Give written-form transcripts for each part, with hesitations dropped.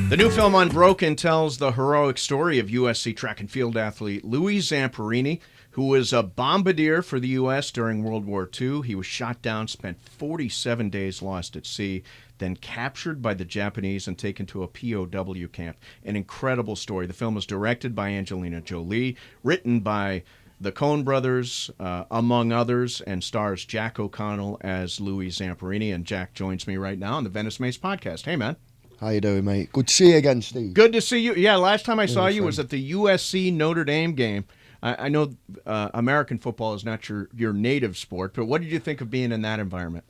The new film Unbroken tells the heroic story of USC track and field athlete Louie Zamperini, who was a bombardier for the U.S. during World War II. He was shot down, spent 47 days lost at sea, then captured by the Japanese and taken to a POW camp. An incredible story. The film was directed by Angelina Jolie, written by the Coen brothers, among others, and stars Jack O'Connell as Louie Zamperini. And Jack joins me right now on the VeniceMase podcast. Hey, man. How you doing, mate? Good to see you again, Steve. Good to see you. Yeah, last time I saw you was at the USC Notre Dame game. I know American football is not your native sport, but what did you think of being in that environment?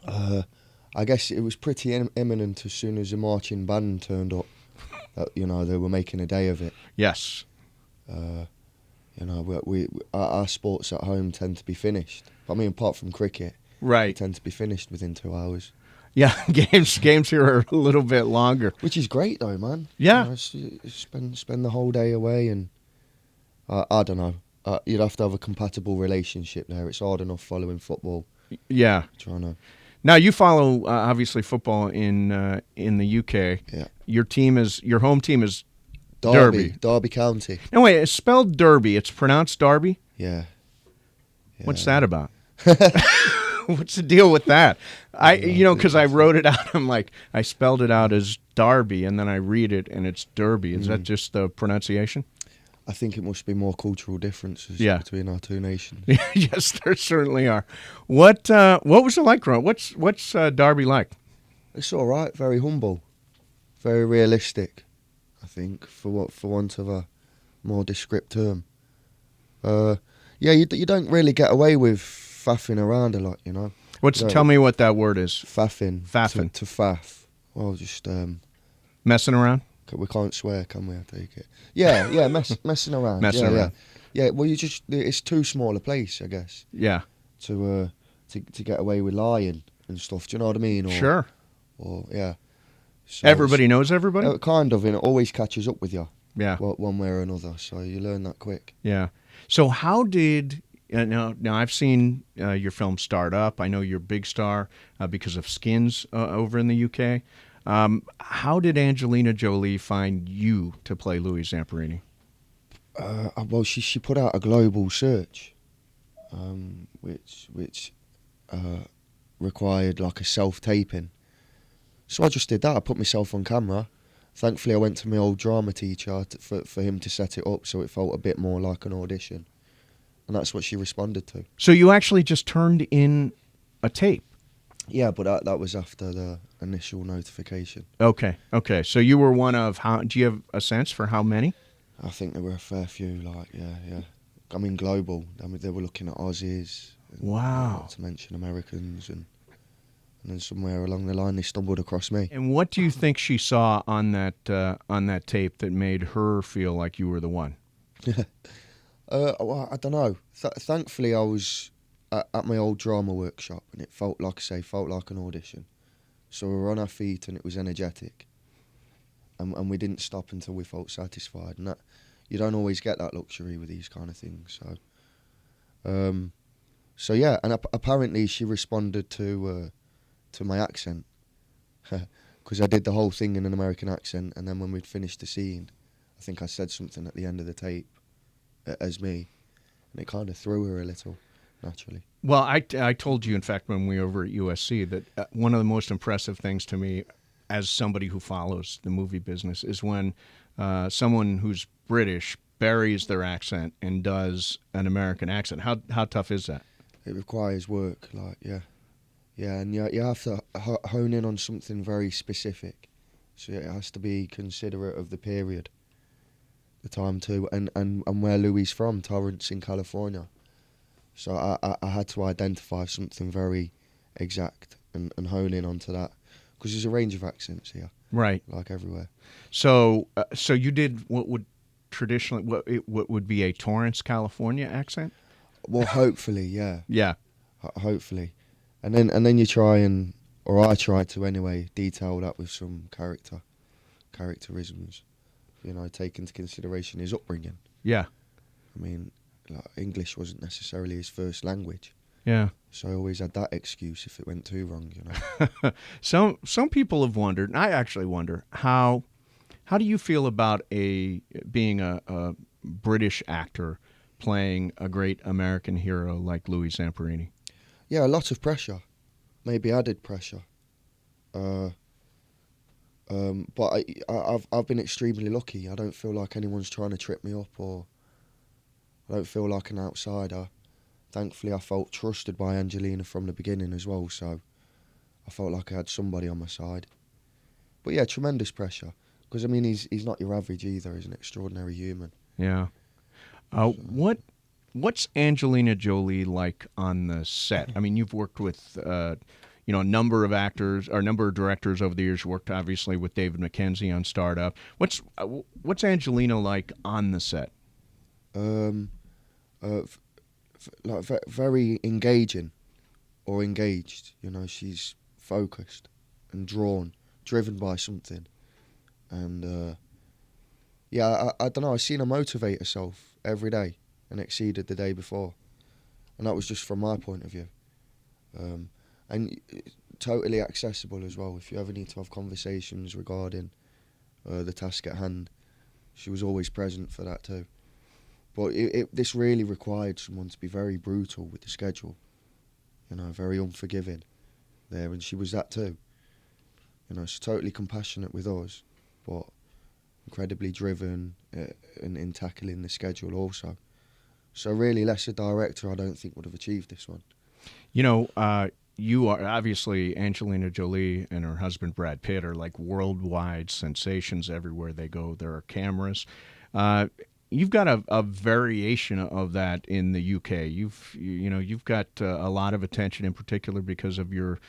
I guess it was pretty imminent as soon as the marching band turned up. They were making a day of it. Yes. Our sports at home tend to be finished. I mean, apart from cricket, right, they tend to be finished within 2 hours. Yeah, games here are a little bit longer, which is great though, man. Yeah, spend the whole day away, and I don't know. You'd have to have a compatible relationship there. It's hard enough following football. Yeah, trying to. Now you follow obviously football in the UK. Yeah, your home team is Derby County. No wait, it's spelled Derby. It's pronounced Derby. Yeah. What's that about? What's the deal with that? Because I wrote it out. I'm like, I spelled it out as Darby, and then I read it, and it's Derby. Is that just the pronunciation? I think it must be more cultural differences between our two nations. Yes, there certainly are. What was it like growing up? What's Derby like? It's all right. Very humble, very realistic. I think, for want of a more descriptive term. You don't really get away with faffing around a lot, you know. Tell me what that word is. Faffing. Faffing. To faff. Well, just messing around. We can't swear, can we? I take it. Yeah, messing around. Messing around. Yeah. Well, it's too small a place, I guess. Yeah. To get away with lying and stuff. Do you know what I mean? Sure. Or yeah. So everybody knows everybody. Kind of, and it always catches up with you. Yeah. One way or another. So you learn that quick. Yeah. So how did? Now I've seen your film start up. I know you're a big star because of Skins over in the UK. How did Angelina Jolie find you to play Louie Zamperini? Well, she put out a global search, which required like a self-taping. So I just did that. I put myself on camera. Thankfully, I went to my old drama teacher for him to set it up so it felt a bit more like an audition. And that's what she responded to. So you actually just turned in a tape? Yeah, but that was after the initial notification. Okay. So you were one of how? Do you have a sense for how many? I think there were a fair few. Yeah. I mean, global. I mean, they were looking at Aussies. Wow. Not to mention Americans, and then somewhere along the line they stumbled across me. And what do you think she saw on that tape that made her feel like you were the one? Well, I don't know. Thankfully, I was at my old drama workshop, and it felt like an audition. So we were on our feet, and it was energetic. And we didn't stop until we felt satisfied. And that, you don't always get that luxury with these kind of things. So yeah, and apparently she responded to my accent, because I did the whole thing in an American accent, and then when we'd finished the scene, I think I said something at the end of the tape as me, and it kind of threw her a little, naturally. Well, I told you, in fact, when we were over at USC, that one of the most impressive things to me as somebody who follows the movie business is when someone who's British buries their accent and does an American accent. How tough is that? It requires work, and you have to hone in on something very specific. So it has to be considerate of the period, the time too, and where Louie's from, Torrance in California. So I had to identify something very exact and hone in onto that, because there's a range of accents here, right? Like everywhere. So you did what would traditionally what would be a Torrance, California accent? Well, hopefully, yeah. Yeah. Hopefully, and then you try or I try to anyway, detail that with some characterisms, take into consideration his upbringing. Yeah. I mean, English wasn't necessarily his first language. Yeah. So I always had that excuse if it went too wrong, Some people have wondered, and I actually wonder, how do you feel about being a British actor playing a great American hero like Louie Zamperini? Yeah, a lot of pressure, maybe added pressure. But I've been extremely lucky. I don't feel like anyone's trying to trip me up, or I don't feel like an outsider. Thankfully, I felt trusted by Angelina from the beginning as well, so I felt like I had somebody on my side. But yeah, tremendous pressure, because I mean, he's not your average either. He's an extraordinary human. Yeah. So, What's Angelina Jolie like on the set? I mean, you've worked with a number of actors or a number of directors over the years. You worked obviously with David Mackenzie on Startup. What's Angelina like on the set? um, like very engaging or engaged. She's focused and driven by something, and yeah, I don't know. I seen her motivate herself every day and exceeded the day before, and that was just from my point of view. And totally accessible as well. If you ever need to have conversations regarding the task at hand, she was always present for that too. But this really required someone to be very brutal with the schedule, very unforgiving there, and she was that too. She's totally compassionate with us, but incredibly driven in tackling the schedule also. So really, less a director, I don't think would have achieved this one. You are obviously Angelina Jolie and her husband Brad Pitt are like worldwide sensations everywhere they go. There are cameras. You've got a variation of that in the UK. You've got a lot of attention in particular because of your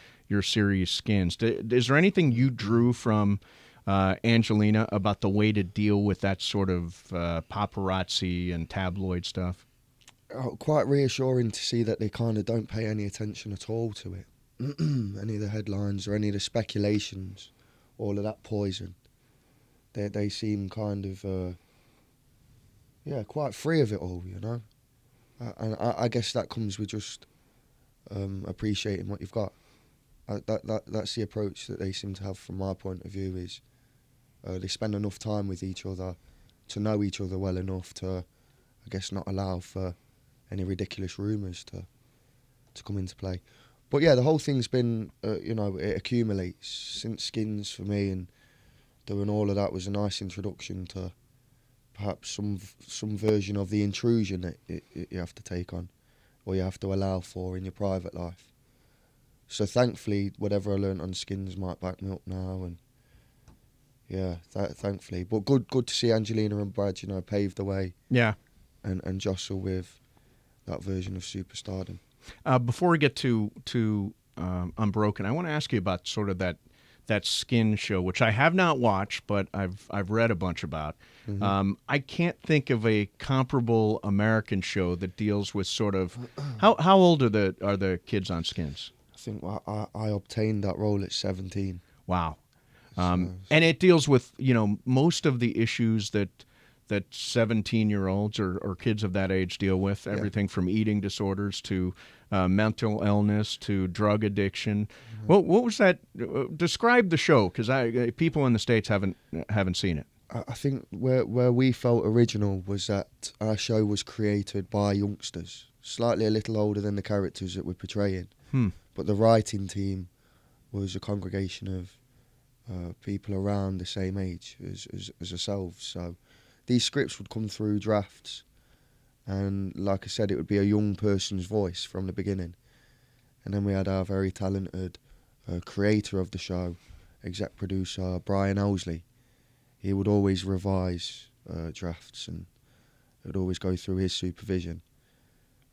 series Skins. Is there anything you drew from Angelina about the way to deal with that sort of paparazzi and tabloid stuff? Quite reassuring to see that they kind of don't pay any attention at all to it. Any of the headlines or any of the speculations, all of that poison. They seem kind of, quite free of it all, And I guess that comes with just appreciating what you've got. That's the approach that they seem to have from my point of view is they spend enough time with each other to know each other well enough to, I guess, not allow for any ridiculous rumours to come into play. But yeah, the whole thing's been, it accumulates since Skins for me, and doing all of that was a nice introduction to perhaps some version of the intrusion that you have to take on, or you have to allow for in your private life. So thankfully, whatever I learnt on Skins might back me up now, and yeah, thankfully. But good to see Angelina and Brad, pave the way. Yeah. And jostle with that version of superstardom. Before we get to Unbroken, I want to ask you about sort of that Skin show, which I have not watched, but I've read a bunch about. Mm-hmm. I can't think of a comparable American show that deals with sort of how old are the kids on Skins? I think I obtained that role at 17. Wow. So, And it deals with most of the issues that 17-year-olds or kids of that age deal with, everything from eating disorders to mental illness to drug addiction. Mm-hmm. What was that? Describe the show, because people in the States haven't seen it. I think where we felt original was that our show was created by youngsters, slightly a little older than the characters that we're portraying. But the writing team was a congregation of people around the same age as ourselves. So these scripts would come through drafts, and like I said, it would be a young person's voice from the beginning. And then we had our very talented creator of the show, exec producer Brian Owsley. He would always revise drafts, and it would always go through his supervision.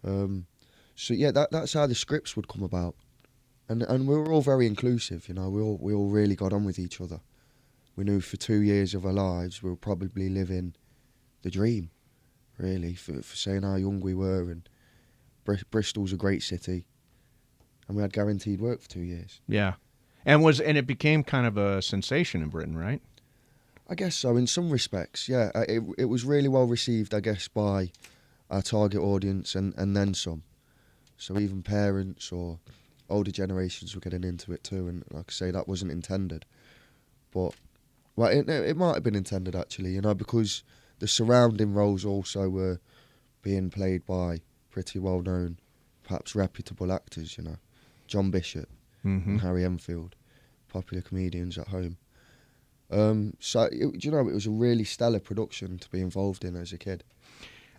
So yeah, that's how the scripts would come about. And we were all very inclusive, we all really got on with each other. We knew for 2 years of our lives we were probably living the dream, really, for saying how young we were. And Bristol's a great city, and we had guaranteed work for 2 years. Yeah, and it became kind of a sensation in Britain, right? I guess so, in some respects, yeah. It was really well received, I guess, by our target audience and then some. So even parents or older generations were getting into it too. And like I say, that wasn't intended. But well, it might have been intended actually, you know, because the surrounding roles also were being played by pretty well-known, perhaps reputable actors, you know, John Bishop and Harry Enfield, popular comedians at home. So, you know, it was a really stellar production to be involved in as a kid.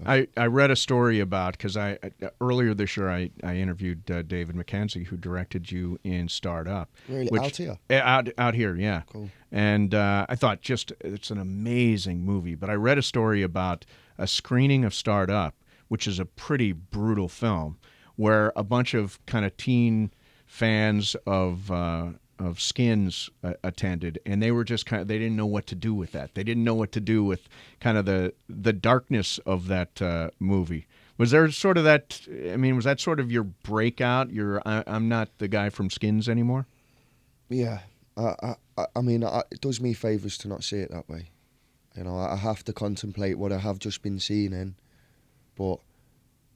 I read a story about, because earlier this year I interviewed David Mackenzie, who directed you in Start Up. Really? Out here? Out here, yeah. Cool. And I thought it's an amazing movie. But I read a story about a screening of Start Up, which is a pretty brutal film, where a bunch of kind of teen fans of Skins attended, and they were just they didn't know what to do with that. They didn't know what to do with kind of the darkness of that movie. Was there sort of that? I mean, was that sort of your breakout? I'm not the guy from Skins anymore. Yeah, I mean, it does me favours to not see it that way. You know, I have to contemplate what I have just been seen in, but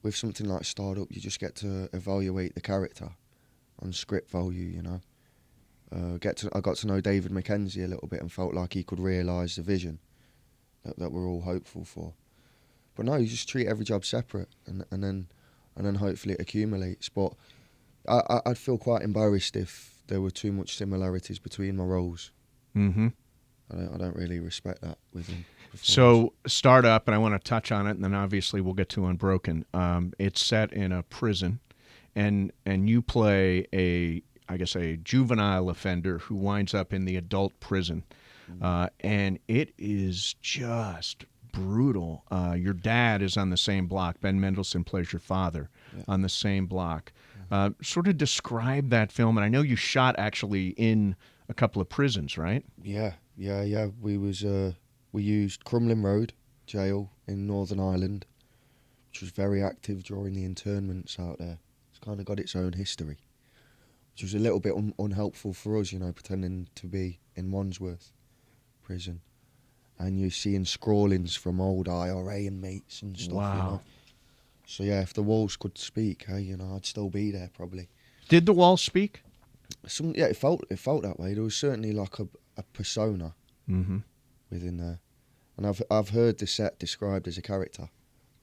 with something like Start Up, you just get to evaluate the character on script value. You know. I got to know David Mackenzie a little bit and felt like he could realise the vision that we're all hopeful for. But no, you just treat every job separate, and then hopefully it accumulates. But I'd feel quite embarrassed if there were too much similarities between my roles. Mm-hmm. I don't really respect that with him. So Start Up, and I want to touch on it, and then obviously we'll get to Unbroken. It's set in a prison, and you play a juvenile offender who winds up in the adult prison. And it is just brutal. Your dad is on the same block. Ben Mendelsohn plays your father on the same block. Sort of describe that film. And I know you shot actually in a couple of prisons, right? Yeah. We used Crumlin Road Jail in Northern Ireland, which was very active during the internments out there. It's kind of got its own history, which was a little bit unhelpful for us, you know, pretending to be in Wandsworth prison. And you're seeing scrawlings from old IRA inmates and stuff, Wow. You know. So yeah, if the walls could speak, hey, you know, I'd still be there probably. Did the walls speak? It felt that way. There was certainly like a persona Mm-hmm. within there. And I've heard the set described as a character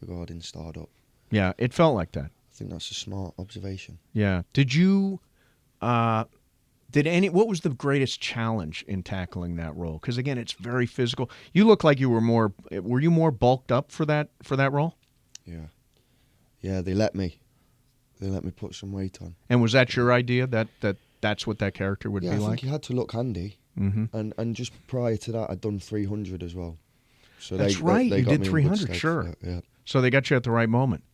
regarding Start Up. Yeah, it felt like that. I think that's a smart observation. Yeah. Did you... what was the greatest challenge in tackling that role? Because again, it's very physical. You look like you were more bulked up for that role? Yeah, they let me put some weight on. And was that your idea, that's what that character would be like? I think he had to look handy. Mm-hmm. And just prior to that, I'd done 300 as well. So that's right, you did 300, sure. Yeah. So they got you at the right moment.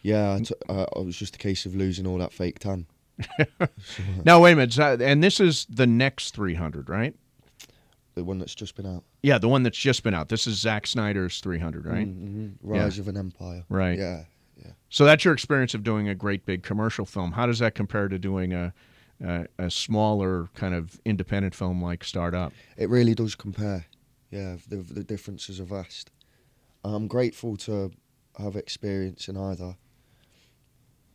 Yeah, it was just a case of losing all that fake tan. Now, wait a minute. And this is the next 300, right? The one that's just been out. Yeah, the one that's just been out. This is Zack Snyder's 300, right? Mm-hmm. Rise of an Empire. Right. Yeah. So that's your experience of doing a great big commercial film. How does that compare to doing a smaller kind of independent film like Start Up? It really does compare. Yeah, the differences are vast. I'm grateful to have experience in either.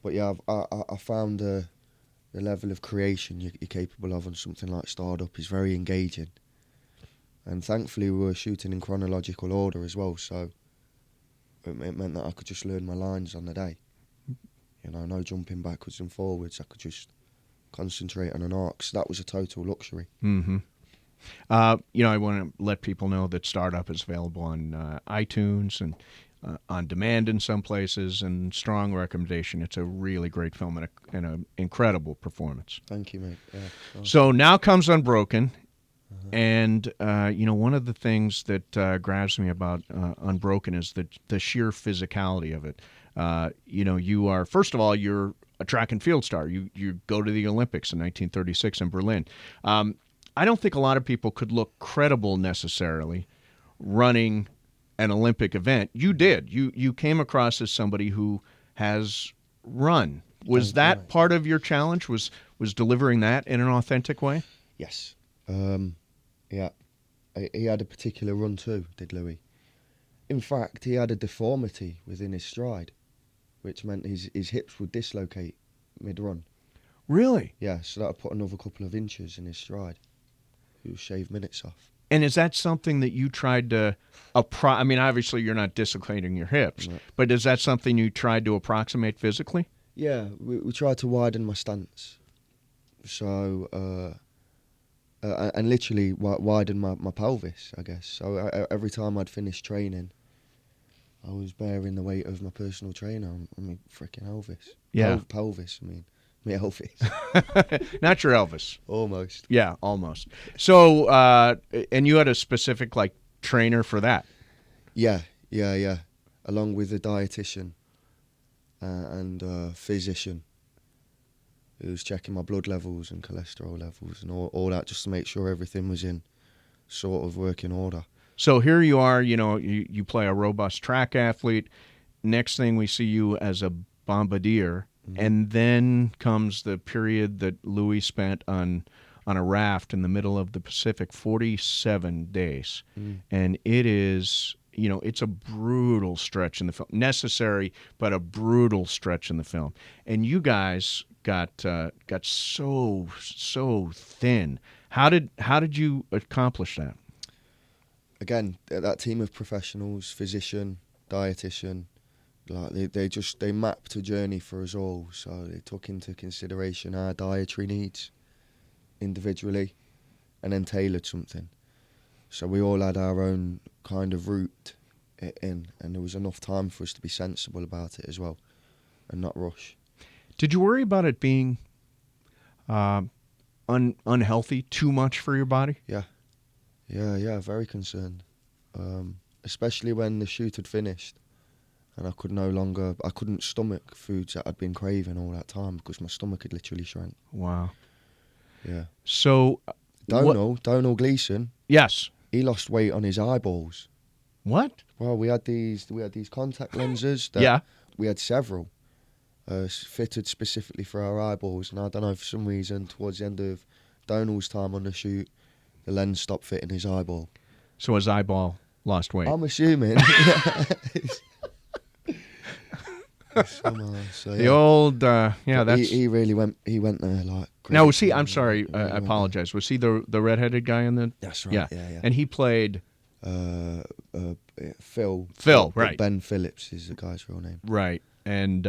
But yeah, I found the level of creation you're capable of on something like Start Up is very engaging. And thankfully we were shooting in chronological order as well, so it meant that I could just learn my lines on the day. You know, no jumping backwards and forwards. I could just concentrate on an arc. So that was a total luxury. Mm-hmm. I want to let people know that Start Up is available on iTunes and on demand in some places, and strong recommendation. It's a really great film and an incredible performance. Thank you, mate. Yeah, so now comes Unbroken, and one of the things that grabs me about Unbroken is the sheer physicality of it. You are, first of all, you're a track and field star. You go to the Olympics in 1936 in Berlin. I don't think a lot of people could look credible necessarily running an Olympic event. You did. You came across as somebody who has run. Was that part of your challenge? Was delivering that in an authentic way? Yes. Yeah. He had a particular run too, did Louie. In fact, he had a deformity within his stride. which meant his hips would dislocate mid-run. Really? Yeah, so that would put another couple of inches in his stride. He would shave minutes off. And is that something that you tried to I mean, obviously you're not dislocating your hips, No. but is that something you tried to approximate physically? Yeah, we tried to widen my stance. So, and literally widen my pelvis, I guess. So every time I'd finish training, I was bearing the weight of my personal trainer on my freaking Elvis. Yeah. Pelvis, I mean. Me Elvis. Not your Elvis. Almost. Yeah, almost. So, and you had a specific, like, trainer for that? Yeah. Along with a dietitian and a physician who was checking my blood levels and cholesterol levels and all that, just to make sure everything was in sort of working order. So here you are, you know, you play a robust track athlete. Next thing we see you as a bombardier. And then comes the period that Louie spent on a raft in the middle of the Pacific, 47 days. And it is, you know, it's a brutal stretch in the film. Necessary, but a brutal stretch in the film. And you guys got so thin. How did you accomplish that? Again, that team of professionals, physician, dietitian, like they mapped a journey for us all, so they took into consideration our dietary needs individually and then tailored something. So we all had our own kind of route in, and there was enough time for us to be sensible about it as well and not rush. Did you worry about it being unhealthy, too much for your body? Yeah, very concerned, especially when the shoot had finished. And I couldn't stomach foods that I'd been craving all that time because my stomach had literally shrank. Wow. Yeah. So, Donald Gleason. Yes. He lost weight on his eyeballs. What? Well, we had these contact lenses. That We had several fitted specifically for our eyeballs, and I don't know, for some reason towards the end of Donald's time on the shoot, the lens stopped fitting his eyeball. So his eyeball lost weight. I'm assuming. So, the old, that's... He really went there like... Now, was he... I'm sorry, I apologize. Was he the redheaded guy in the... That's right, yeah. And he played... Phil. Right. Ben Phillips is the guy's real name. Right. And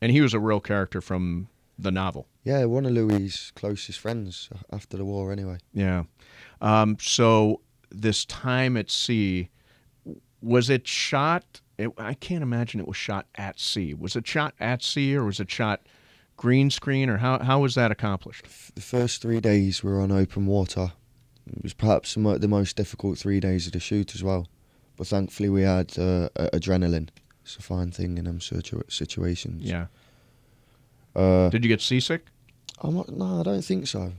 he was a real character from the novel. Yeah, one of Louie's closest friends after the war anyway. Yeah. So this time at sea, was it shot... I can't imagine it was shot at sea. Was it shot at sea, or was it shot green screen, or how was that accomplished? The first 3 days were on open water. It was perhaps the most difficult 3 days of the shoot as well. But thankfully we had adrenaline. It's a fine thing in them situations. Yeah. Did you get seasick? No, I don't think so.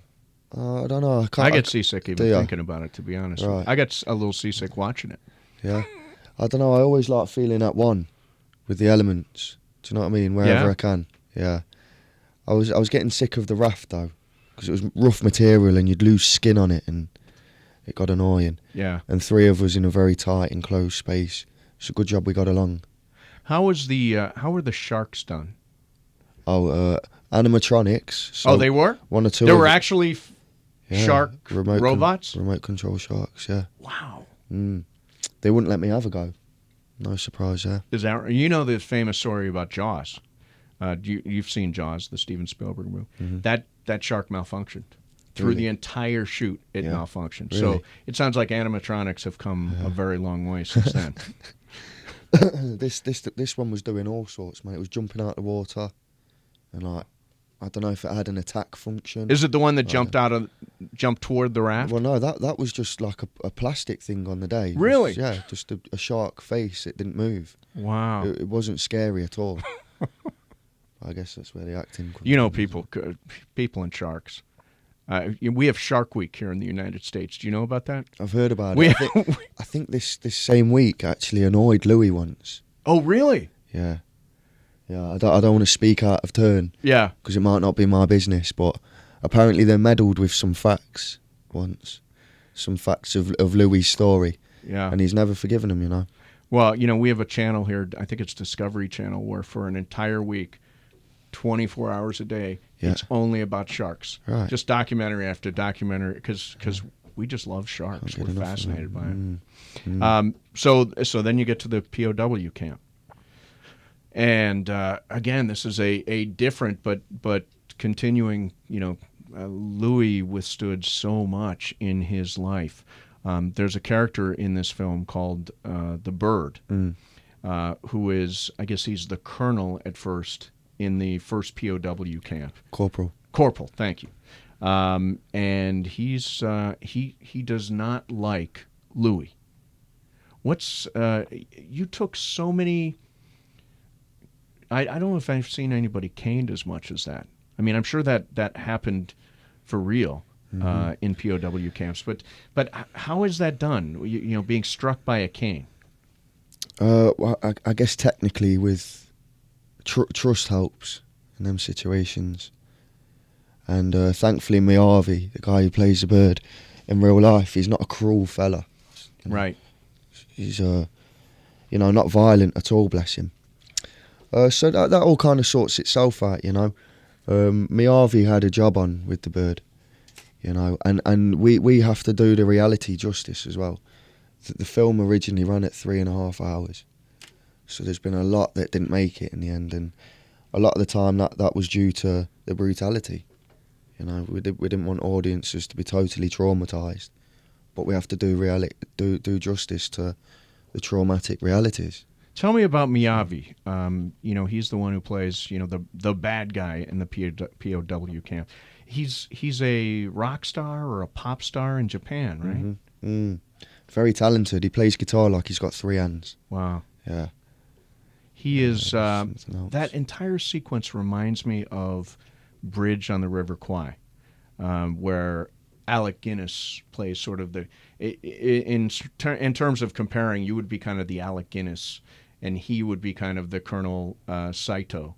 I don't know. I get seasick even thinking about it, to be honest. Right. I got a little seasick watching it. Yeah. I don't know, I always like feeling at one with the elements. Do you know what I mean? Wherever I can. Yeah. I was getting sick of the raft though, because it was rough material and you'd lose skin on it and it got annoying. Yeah. And 3 of us in a very tight enclosed space. It's a good job we got along. How were the sharks done? Animatronics. So they were? 1 or 2. There were actually shark robots? Remote control sharks, yeah. Wow. They wouldn't let me have a go. No surprise there. Is that, you know the famous story about Jaws? You've seen Jaws, the Steven Spielberg movie. Mm-hmm. That shark malfunctioned. Through the entire shoot, it malfunctioned. Really? So it sounds like animatronics have come a very long way since then. This one was doing all sorts, man. It was jumping out the water, and like, I don't know if it had an attack function. Is it the one that jumped toward the raft? Well, no, that was just like a plastic thing on the day. Really? Just a shark face. It didn't move. Wow. It wasn't scary at all. I guess that's where the acting comes from. People and sharks. We have Shark Week here in the United States. Do you know about that? I've heard about it. I think this same week actually annoyed Louie once. Oh, really? Yeah. Yeah, I don't want to speak out of turn. Yeah. Because it might not be my business, but apparently they meddled with some facts once. Some facts of Louie's story. Yeah. And he's never forgiven them, you know. Well, we have a channel here. I think it's Discovery Channel, where for an entire week, 24 hours a day, it's only about sharks. Right. Just documentary after documentary, because we just love sharks. We're fascinated by it. So then you get to the POW camp, and again, this is a different but continuing. Louis withstood so much in his life. There's a character in this film called the Bird, who is, I guess he's the colonel at first in the first POW camp. Corporal, thank you. And he's he does not like Louis. You took so many. I don't know if I've seen anybody caned as much as that. I mean, I'm sure that happened for real in POW camps, but how is that done? Being struck by a cane. Well, I guess technically with trust helps in them situations, and thankfully Miyavi, the guy who plays the Bird in real life, he's not a cruel fella. Right. He's not violent at all, bless him. So that all kind of sorts itself out, Miyavi had a job on with the Bird, and we have to do the reality justice as well. The film originally ran at 3.5 hours, so there's been a lot that didn't make it in the end, and a lot of the time that was due to the brutality. We didn't want audiences to be totally traumatised, but we have to do justice to the traumatic realities. Tell me about Miyavi. He's the one who plays, the bad guy in the POW camp. He's a rock star or a pop star in Japan, right? Mm-hmm. Very talented. He plays guitar like he's got 3 hands. Wow. Yeah. He is. That entire sequence reminds me of Bridge on the River Kwai, where Alec Guinness plays sort of the. In terms of comparing, you would be kind of the Alec Guinness, and he would be kind of the Colonel Saito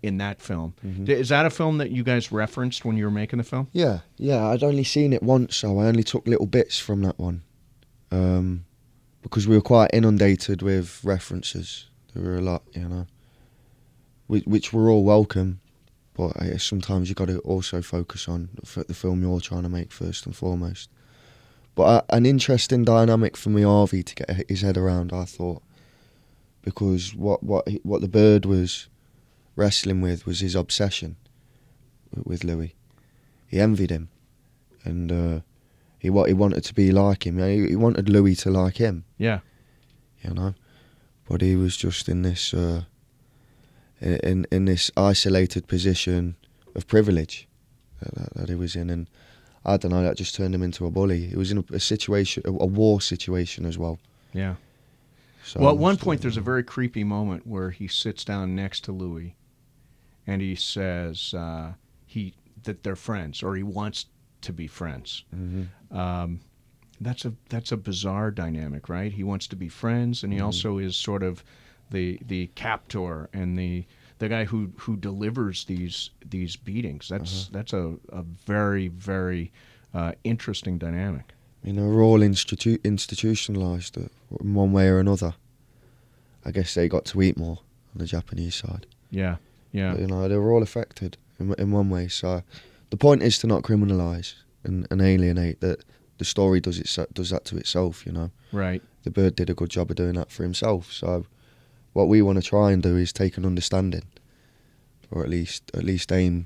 in that film. Mm-hmm. Is that a film that you guys referenced when you were making the film? Yeah. I'd only seen it once, so I only took little bits from that one, because we were quite inundated with references. There were a lot, which were all welcome, but sometimes you've got to also focus on the film you're trying to make first and foremost. But an interesting dynamic for Miyavi to get his head around, I thought, because what the Bird was wrestling with was his obsession with Louis. He envied him, and he wanted to be like him. He wanted Louis to like him. Yeah, but he was just in this in this isolated position of privilege that he was in, and I don't know, that just turned him into a bully. He was in a situation, a war situation as well. Yeah. So well, at one point, there's a very creepy moment where he sits down next to Louis, and he says that they're friends, or he wants to be friends. Mm-hmm. That's a bizarre dynamic, right? He wants to be friends, and he also is sort of the captor and the guy who delivers these beatings. That's a very, very interesting dynamic. We're all institutionalized in one way or another. I guess they got to eat more on the Japanese side. Yeah. But, they were all affected in one way. So the point is to not criminalize and alienate. That the story does that to itself. Right. The Bird did a good job of doing that for himself. So what we want to try and do is take an understanding, or at least aim,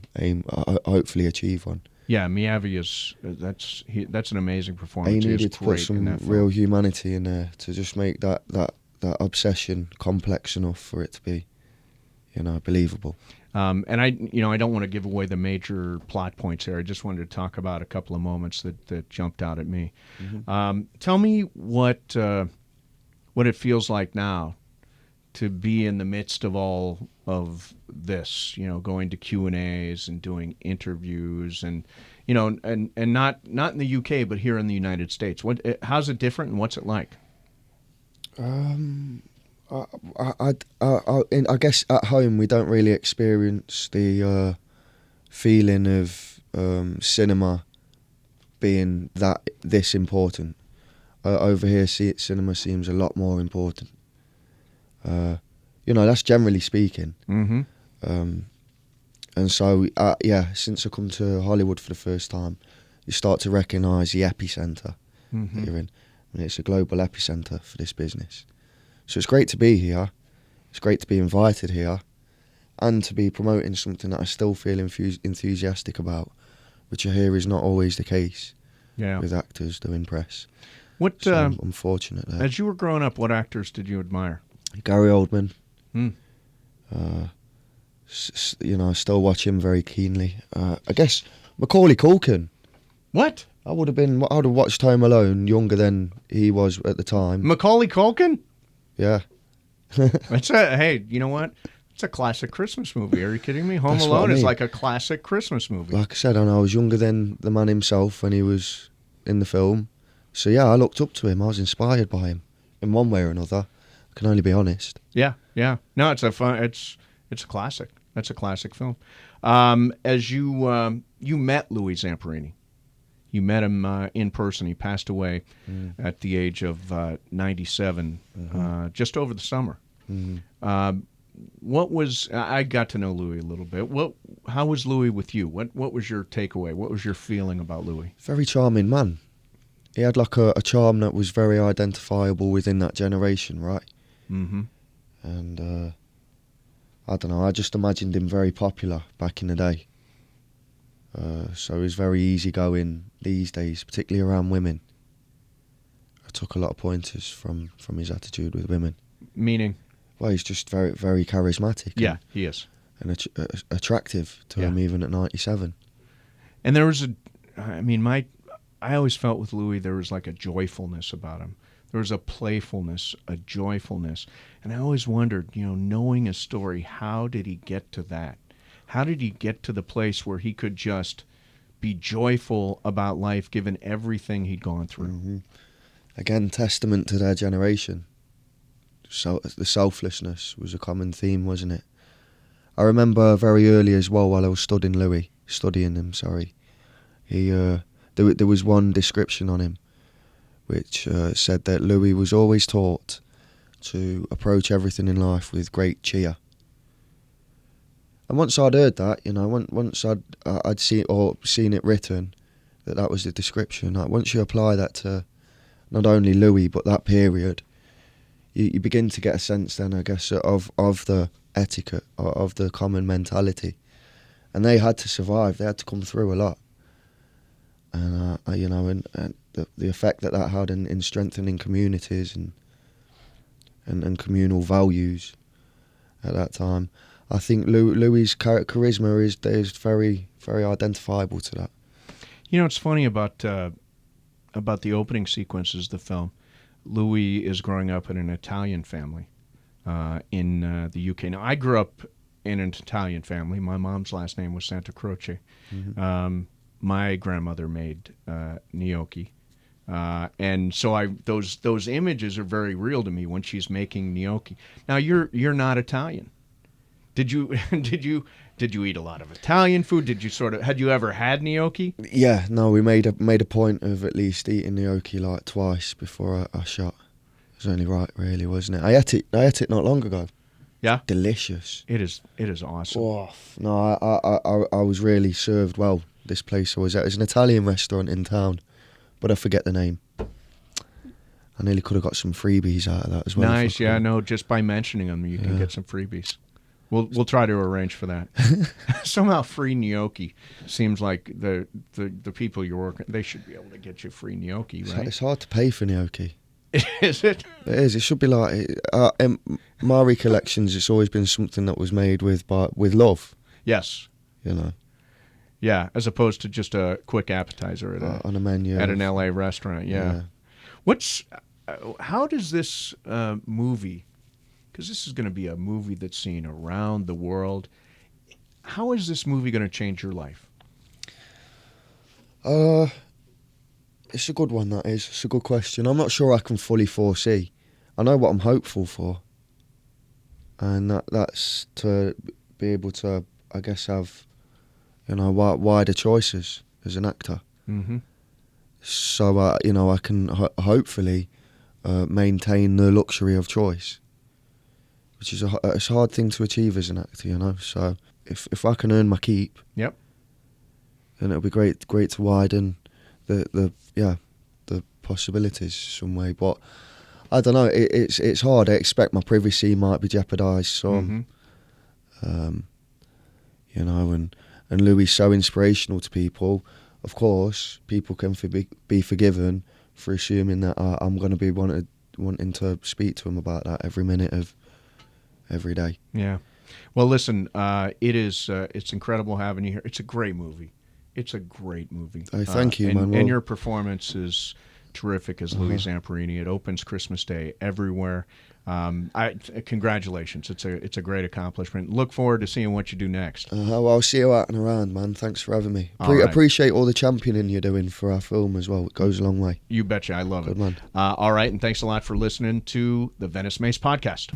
hopefully achieve one. Yeah, Miyavi that's an amazing performance. He needed to put some real humanity in there to just make that obsession complex enough for it to be, believable. And I don't want to give away the major plot points here. I just wanted to talk about a couple of moments that jumped out at me. Mm-hmm. Tell me what it feels like now to be in the midst of all of this, going to Q&As and doing interviews and not in the UK, but here in the United States. How's it different and what's it like? I guess at home we don't really experience the feeling of cinema being this important. Over here, cinema seems a lot more important. That's generally speaking. Mm-hmm. And so, since I come to Hollywood for the first time, you start to recognise the epicenter Mm-hmm. that you're in. I mean, it's a global epicenter for this business. So it's great to be here. It's great to be invited here, and to be promoting something that I still feel enthusiastic about, which I hear is not always the case with actors doing press. What? So I'm fortunate there. As you were growing up, what actors did you admire? Gary Oldman. Mm. I still watch him very keenly. I guess Macaulay Culkin. What? I would have watched Home Alone younger than he was at the time. Macaulay Culkin? Yeah. Hey, you know what? It's a classic Christmas movie. Are you kidding me? Home Alone is like a classic Christmas movie. Like I said, I was younger than the man himself when he was in the film. So yeah, I looked up to him. I was inspired by him in one way or another. I can only be honest. Yeah. No, it's a classic. That's a classic film. As you met Louie Zamperini. You met him in person. He passed away at the age of 97, just over the summer. What was I got to know Louie a little bit. How was Louie with you? What was your takeaway? What was your feeling about Louie? Very charming man. He had like a charm that was very identifiable within that generation, right? Mm-hmm. And I don't know. I just imagined him very popular back in the day. So he's very easygoing these days, particularly around women. I took a lot of pointers from his attitude with women. Meaning? Well, he's just very, very charismatic. Yeah, he is. And attractive to him even at 97. And there was I always felt with Louie there was like a joyfulness about him. There was a playfulness, a joyfulness. And I always wondered, knowing his story, how did he get to that? How did he get to the place where he could just be joyful about life given everything he'd gone through? Mm-hmm. Again, testament to their generation. So the selflessness was a common theme, wasn't it? I remember very early as well, while I was studying him. There was one description on him which said that Louie was always taught to approach everything in life with great cheer. And once I'd heard that, once I'd seen it written that was the description. Like, once you apply that to not only Louie but that period, you begin to get a sense then, I guess, of the etiquette, of the common mentality. And they had to survive. They had to come through a lot. And and the effect that had in strengthening communities and communal values at that time. I think Louie's charisma is very, very identifiable to that. It's funny about the opening sequences of the film. Louie is growing up in an Italian family in the UK. Now, I grew up in an Italian family. My mom's last name was Santa Croce. Mm-hmm. My grandmother made gnocchi. And so those images are very real to me when she's making gnocchi. Now, you're not Italian. Did you eat a lot of Italian food? Had you ever had gnocchi? Yeah, no, we made a point of at least eating gnocchi like twice before I shot. It was only right, really, wasn't it? I ate it not long ago. Yeah, delicious. It is awesome. Oh, no, I was really served well. This place I was at, it's an Italian restaurant in town, but I forget the name. I nearly could have got some freebies out of that as well. Nice, yeah, no, just by mentioning them, you can get some freebies. We'll try to arrange for that. Somehow free gnocchi seems like the people you're working, they should be able to get you free gnocchi, right? It's hard to pay for gnocchi. Is it? It is. It should be like in my recollections. It's always been something that was made with love. Yes. Yeah, as opposed to just a quick appetizer on a menu at an LA restaurant. Yeah. How does this movie? Because this is going to be a movie that's seen around the world. How is this movie going to change your life? It's a good one, that is. It's a good question. I'm not sure I can fully foresee. I know what I'm hopeful for. And that's to be able to, I guess, have, wider choices as an actor. Mm-hmm. So, I can hopefully maintain the luxury of choice. which is it's a hard thing to achieve as an actor, you know. So if I can earn my keep, Yep. then it'll be great to widen the possibilities some way. But I don't know. It's hard. I expect my privacy might be jeopardised some. You know, and Louie's so inspirational to people. Of course, people can be forgiven for assuming that I'm going to be wanting to speak to him about that every minute of every day. Yeah. Well, listen, it's incredible having you here. It's a great movie. It's a great movie. Hey, thank you, man. And your performance is terrific as Louie Zamperini. It opens Christmas Day everywhere. Congratulations. It's a great accomplishment. Look forward to seeing what you do next. Well, I'll see you out and around, man. Thanks for having me. All right. Appreciate all the championing you're doing for our film as well. It goes a long way. You betcha. I love it. Good man. All right, and thanks a lot for listening to the VeniceMase podcast.